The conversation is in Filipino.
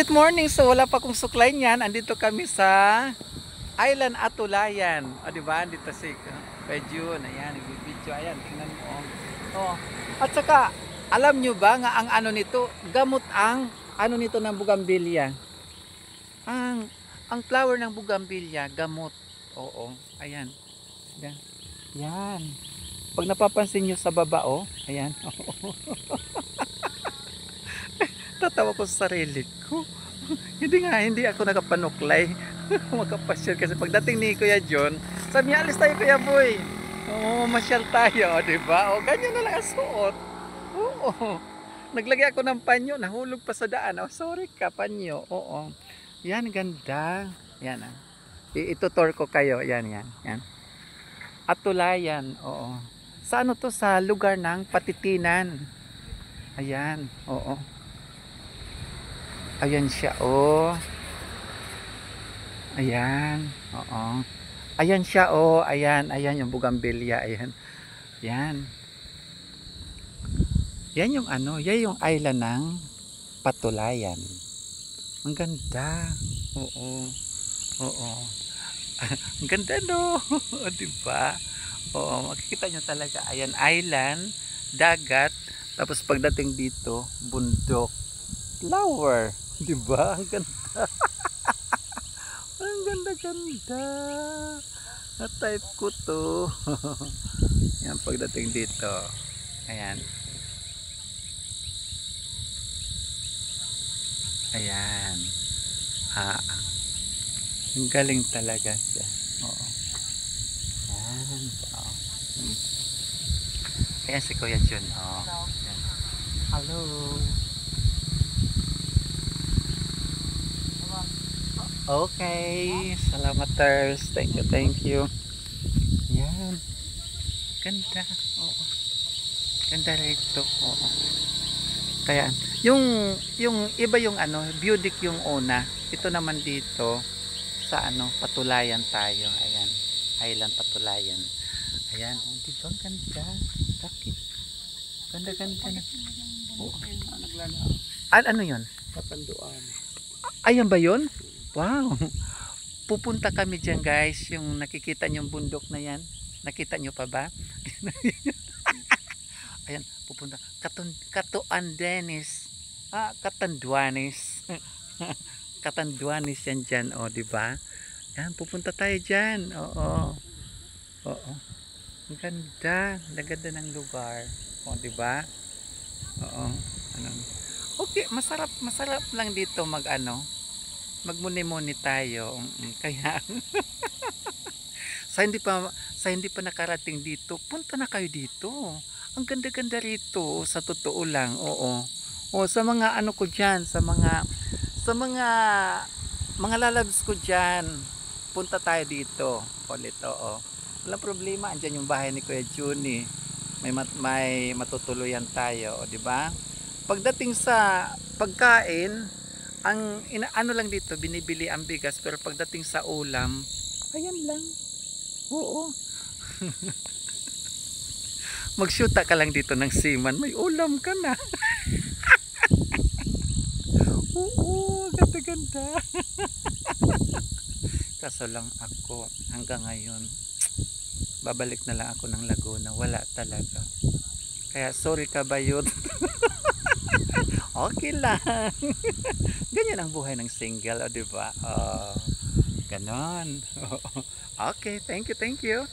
Great morning! So wala pa akong suklay niyan. Andito kami sa Island Atulayan. O diba? Andito si Kuya Jun. Ayan, nag-video. Ayan, tingnan mo. Oh. At saka, alam nyo ba nga ang ano nito? Gamot ang ano nito ng bugambilya. Ang flower ng bugambilya, gamot. Oo. Ayan. Ayan. Yan. Pag napapansin nyo sa baba, oh. Ayan. Tatawa ko sa sarili ko. Hindi ako nakapanuklay. Makapasyal kasi pagdating ni Kuya John, sabi niya, alis tayo Kuya Boy. Oo, masyal tayo, diba? O, ganyan na lang ang suot. Oo. Naglagay ako ng panyo, nahulog pa sa daan. Oh, sorry ka, panyo. Oo. Yan, ganda. Yan. Itutur ko kayo. Yan. Atulayan. Oo. Sa ano to? Sa lugar ng Patitinan. Ayan. Oo. Ayan siya, oh. Ayan, oo. Ayan siya, oh. Ayan yung bugambilya, ayan. Yan. Yan yung ano, yan yung island ng Patulayan. Ang ganda. Oo. Ang ganda, no? O, diba? Oo, makikita nyo talaga. Ayan, island, dagat, tapos pagdating dito, bundok, flower. Diba? Ang ganda. Ang ganda. Na type ko to. Yan pagdating dito. Ayan. Ayan. Ang galing talaga siya. Oo. Ayan. Oo. Ayan si Kuya Jun. Oo. Ayan. Hello. Okay, salamat Ters. Thank you. Yan. Ganda. Oo. Ganda rito. Oo. Kaya yung iba yung ano, Budik yung una. Ito naman dito sa ano, Patulayan tayo. Ayan. Island Patulayan. Ayan, oh, di ba ganda? Bakit? Ganda na. Oo. Ano 'yon? Katanduan. Ayan ba 'yon? Wow. Pupunta kami diyan, guys. Yung nakikita niyo yung bundok na yan. Nakita niyo pa ba? Ayan, pupunta. Katuan Dennis. Katanduanis. Katanduanis yan dyan, oh, di ba? Yan, pupunta tayo diyan. Oo. Ang ganda. Ganda ng lugar. Oh, di ba? Oo. Okay, masarap lang dito magmuni-muni tayo. Kaya sa hindi pa nakarating dito, punta na kayo dito. Ang ganda-ganda rito, sa totoo lang. Oo. O sa mga ano ko diyan, sa mga lalabs ko diyan, punta tayo dito. Ulit, oo. Walang problema, andiyan yung bahay ni Kuya Juni. May matutuluyan tayo, di ba? Pagdating sa pagkain, ano lang dito, binibili ang bigas, pero pagdating sa ulam, ayan lang. Oo. Magsyuta ka lang dito ng seaman, may ulam ka na. Oo, ganda. Kaso lang ako, hanggang ngayon, babalik na lang ako ng Laguna. Wala talaga. Kaya sorry ka bayot. Okay lang. Ganyan ang buhay ng single, o diba? Ganon. Okay, thank you.